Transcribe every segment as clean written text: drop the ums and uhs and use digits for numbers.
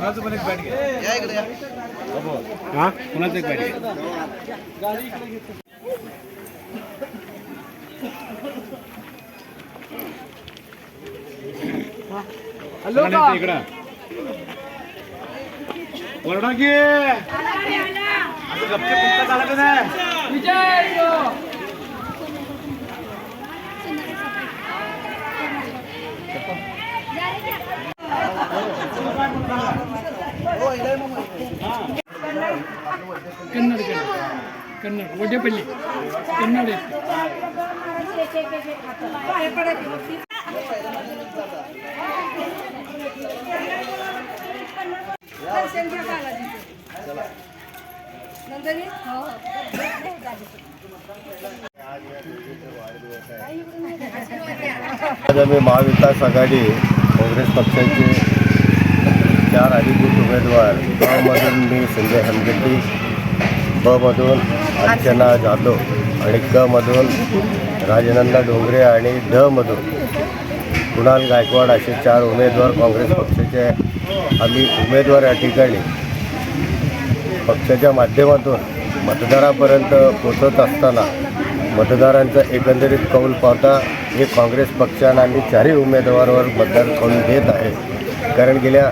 कुणाचं पण एक बॅट घ्या. हां कुणाचं एक बॅट घ्या. हॅलो इकडं वरडा की गप्पे कुठं चालत नाही. कन्नड कन्नड वडेपल्ली कन्नड आज आम्ही महाविकास आघाडी काँग्रेस पक्षाचे 4 अधिकृत उमेदवार ब मधून मी संजय हनगट्टी, ब मधून अर्चना जाधव आणि क मधून राजनंदा डोंगरे आणि ड मधून कुणाल गायकवाड असे 4 उमेदवार काँग्रेस पक्षाचे आम्ही उमेदवार या ठिकाणी पक्षाच्या माध्यमातून मतदारापर्यंत पोचत असताना मतदारांचा एकंदरीत कौल पाहता हे काँग्रेस पक्षानं आम्ही 4ही उमेदवारावर मतदार कौल देत आहे. कारण गेल्या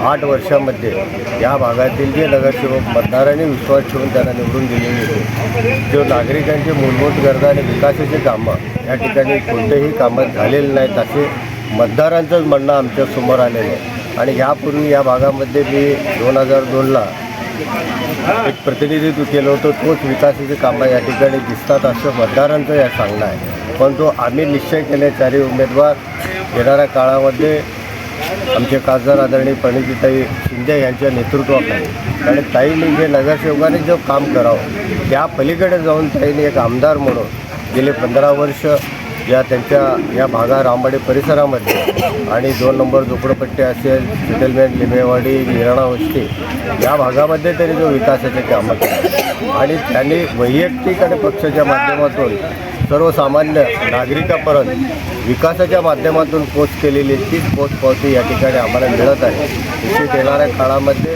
8 वर्षांमध्ये या भागातील जे नगरसेवक मतदारांनी विश्वास ठेवून त्यांना निवडून दिलेले होते, जो नागरिकांचे मूलभूत गरजा आणि विकासाचे कामं या ठिकाणी कोणतेही कामं झालेले नाहीत असे मतदारांचंच म्हणणं आमच्यासमोर आलेलं आहे. आणि यापूर्वी या भागामध्ये मी 2002ला एक प्रतिनिधित्व केलं होतं. तोच विकासाचे कामं या ठिकाणी दिसतात असं मतदारांचं या सांगणं आहे. परंतु आम्ही निश्चय केले 4ही उमेदवार येणाऱ्या काळामध्ये आमचे खासदार आदरणीय प्रणितीताई शिंदे यांच्या नेतृत्वाखाली, कारण ताईंनी जे नगरसेवकांनी जो काम करावं त्या पलीकडे जाऊन ताईंनी एक आमदार म्हणून गेले 15 वर्ष या त्यांच्या या भागा रामवाडी परिसरामध्ये आणि 2 नंबर झोपडपट्टी असेल, सेटलमेंट, लिंबेवाडी, निराणा वस्ती या भागामध्ये त्यांनी जो विकासाचे कामं केले आणि त्यांनी वैयक्तिक आणि पक्षाच्या माध्यमातून सर्वसामान्य नागरिकापर्यंत विकासाच्या माध्यमातून पोच केलेली तीच पोचपावती या ठिकाणी आम्हाला मिळत आहे. निश्चित येणाऱ्या काळामध्ये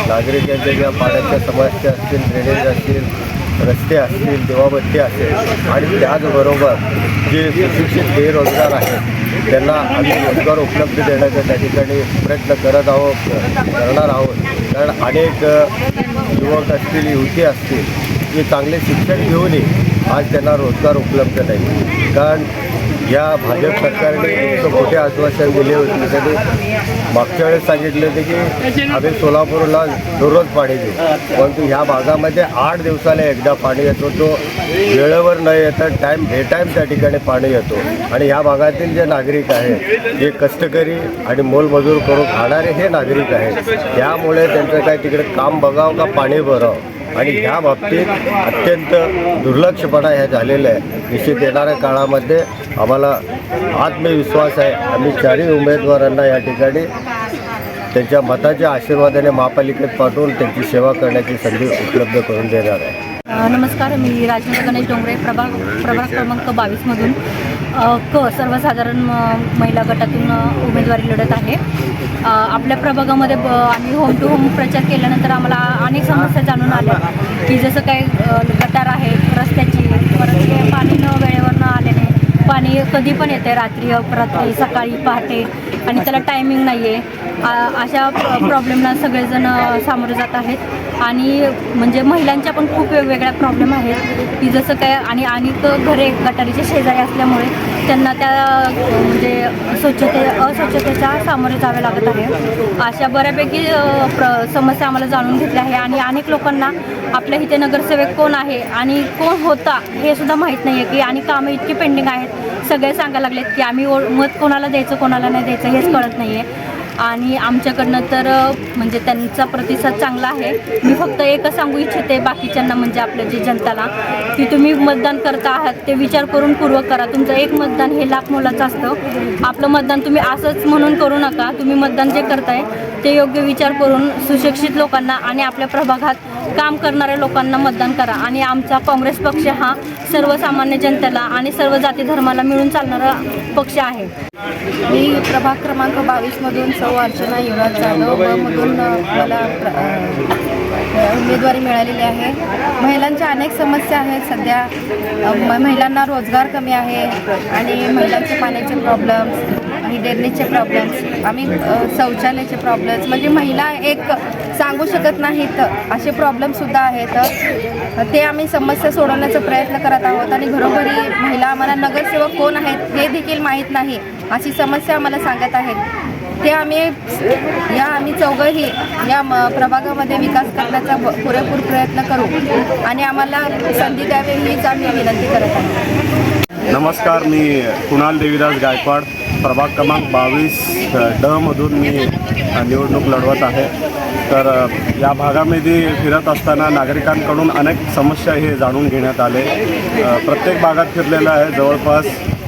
नागरिकांच्या ज्या पाण्याच्या समस्या असतील, ड्रेनेज असतील, रस्ते असतील, दिवाबत्ती असेल आणि त्याचबरोबर जे सुशिक्षित बेरोजगार आहेत त्यांना आम्ही रोजगार उपलब्ध देण्याचा त्या ठिकाणी प्रयत्न करणार आहोत. कारण अनेक युवक असतील, युवती असतील जे चांगले शिक्षण घेऊनही आज त्यांना रोजगार उपलब्ध नाही. कारण या भाजप सरकारने एक मोठे आश्वासन दिले होते. त्यांनी मागच्या वेळेस सांगितले होते की आम्ही सोलापूरला दररोज पाणी देऊ, परंतु ह्या भागामध्ये 8 दिवसाला एकदा पाणी येतो. तो वेळेवर न येता बेटाईम त्या ठिकाणी पाणी येतो. आणि ह्या भागातील जे नागरिक आहेत जे कष्टकरी आणि मोलमजूर करून खाणारे हे नागरिक आहेत, त्यामुळे त्यांचं काय तिकडे काम बघावं का पाणी भरावं आणि ह्या बाबतीत अत्यंत दुर्लक्षपणा ह्या झालेला आहे. निश्चित येणाऱ्या काळामध्ये आम्हाला आत्मविश्वास आहे. आम्ही 4ही उमेदवारांना या ठिकाणी त्यांच्या मताच्या आशीर्वादाने महापालिकेत पाठवून त्यांची सेवा करण्याची संधी उपलब्ध करून देणार आहे. नमस्कार, मी राजनंदा गणेश डोंगरे, प्रभाग क्रमांक 22मधून सर्वसाधारण महिला गटातून उमेदवारी लढत आहे. आपल्या प्रभागामध्ये आम्ही होम टू होम प्रचार केल्यानंतर आम्हाला अनेक समस्या जाणून आल्या की जसं काय गटार आहे, रस्त्याची, परत पाणी न वेळेवर न आल्याने पाणी कधी पण येते, रात्री अपरात्री, सकाळी, पहाटे आणि त्याला टायमिंग नाही आहे. अशा प्रॉब्लेमला सगळेजण सामोरे जात आहेत. आणि म्हणजे महिलांच्या पण खूप वेगवेगळ्या प्रॉब्लेम आहेत की जसं काय आणि घरे गटारीचे शेजारी असल्यामुळे त्यांना त्या म्हणजे अस्वच्छतेचा सामोरे जावे लागत आहे. अशा बऱ्यापैकी समस्या आम्हाला जाणून घेतल्या आहे. आणि अनेक लोकांना आपल्या इथे नगरसेवक कोण आहे आणि कोण होता हे सुद्धा माहीत नाही आहे की आणि कामं इतकी पेंडिंग आहेत. सगळे सांगायला लागलेत की आम्ही मत कोणाला द्यायचं कोणाला नाही द्यायचं हेच कळत नाही आहे. आणि आमच्याकडनं तर म्हणजे त्यांचा प्रतिसाद चांगला आहे. मी फक्त एकच सांगू इच्छिते बाकीच्यांना, म्हणजे आपल्या जे जनताला, की तुम्ही मतदान करता आहात ते विचार करून पूर्वक करा. तुमचं एक मतदान हे लाख मोलाचं असतं. आपलं मतदान तुम्ही असंच म्हणून करू नका. तुम्ही मतदान जे करताय ते योग्य विचार करून सुशिक्षित लोकांना आणि आपल्या प्रभागात काम करणाऱ्या लोकांना मतदान करा आणि आमचा काँग्रेस पक्ष हा सर्वसामान्य जनतेला आणि सर्व जाती धर्माला मिळून चालणारा पक्ष आहे. मी प्रभाग क्रमांक 22मधून सौ अर्चना युवराज जाधव मधून मला उमेदवारी मिळालेली आहे. महिलांच्या अनेक समस्या आहेत. सध्या महिलांना रोजगार कमी आहे आणि महिलांचे पाण्याचे प्रॉब्लेम्स आणि डेरणीचे प्रॉब्लेम्स, आम्ही शौचालयाचे प्रॉब्लेम्स, म्हणजे महिला एक सांगू शकत नाहीत असे प्रॉब्लेमसुद्धा आहेत. ते आम्ही समस्या सोडवण्याचा प्रयत्न करत आहोत आणि घरोघरी महिला आम्हाला नगरसेवक कोण आहेत हे देखील माहीत नाही अशी समस्या आम्हाला सांगत आहेत. ते आम्ही चौघंही या प्रभागामध्ये विकास करण्याचा पुरेपूर प्रयत्न करू आणि आम्हाला संधी द्यावी हीच आम्ही विनंती करत आहोत. नमस्कार, मी कुणाल देवीदास गायकवाड, प्रभाग क्रमांक 22 मधून मी निवडणूक लढवत आहे. तर या भागामध्ये फिरत असताना नागरिकांकडून अनेक समस्या हे जाणून घेण्यात आले. प्रत्येक भागात फिरलेलं आहे. जवळपास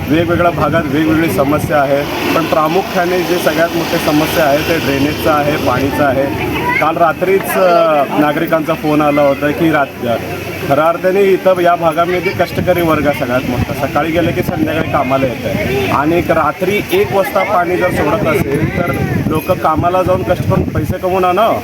वेगवेगळ्या भागात वेगवेगळी समस्या आहे, पण प्रामुख्याने जे सगळ्यात मोठी समस्या आहे ते ड्रेनेजचं आहे, पाणीचं आहे. काल रात्रीच नागरिकांचा फोन आला होता की खऱ्या अर्थाने इथं या भागामध्ये कष्टकरी वर्ग सगळ्यात मोठा, सकाळी गेले की संध्याकाळी कामाला येतं आणि रात्री 1 वाजता पाणी जर सोडत असेल तर लोक कामाला जाऊन कष्ट करून पैसे कमवून आणं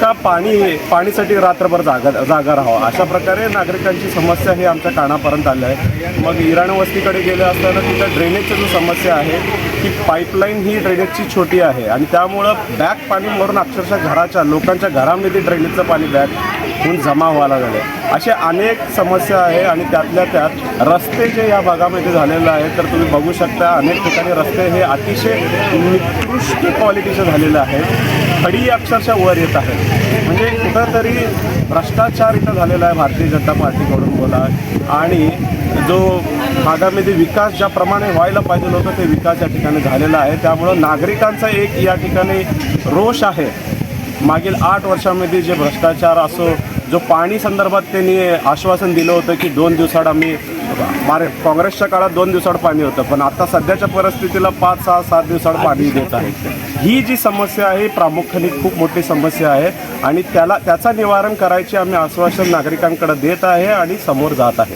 का पाणीसाठी रात्रभर जागा राहावं, अशा प्रकारे नागरिकांची समस्या ही आमच्या कानापर्यंत आली आहे. मग इराण वस्तीकडे गेले असताना तिथं ड्रेनेजची जो समस्या आहे की पाईपलाईन ही ड्रेनेजची छोटी आहे आणि त्यामुळं बॅक पाणी मरून अक्षरशः लोकांच्या घरामध्ये ड्रेनेजचं पाणी बॅक होऊन जमा व्हायला झालं. असे अनेक समस्या आहे आणि त्यातल्या त्यात रस्ते जे या भागामध्ये झालेलं आहे तर तुम्ही बघू शकता अनेक ठिकाणी रस्ते हे अतिशय निकृष्ट क्वालिटीचे झालेले आहेत. खडी अक्षरशः वर येत आहेत. म्हणजे कुठंतरी भ्रष्टाचार इथं झालेला आहे भारतीय जनता पार्टीकडून बोला आणि जो भागामध्ये विकास ज्याप्रमाणे व्हायला पाहिजे होतं ते विकास या ठिकाणी झालेला आहे. त्यामुळं नागरिकांचा एक या ठिकाणी रोष आहे. मागील 8 वर्षामध्ये जे भ्रष्टाचार असो, जो पाणी संदर्भात त्यांनी आश्वासन दिलं होतं की 2 दिवसाड आम्ही काँग्रेसच्या काळात 2 दिवसाड पाणी होतं, पण आता सध्याच्या परिस्थितीला 5, 6, 7 दिवसाड पाणी देत आहेत. ही जी समस्या आहे प्रामुख्याने खूप मोठी समस्या आहे आणि त्याचा निवारण करायचे आम्ही आश्वासन नागरिकांकडे देत आहे आणि समोर जात आहे.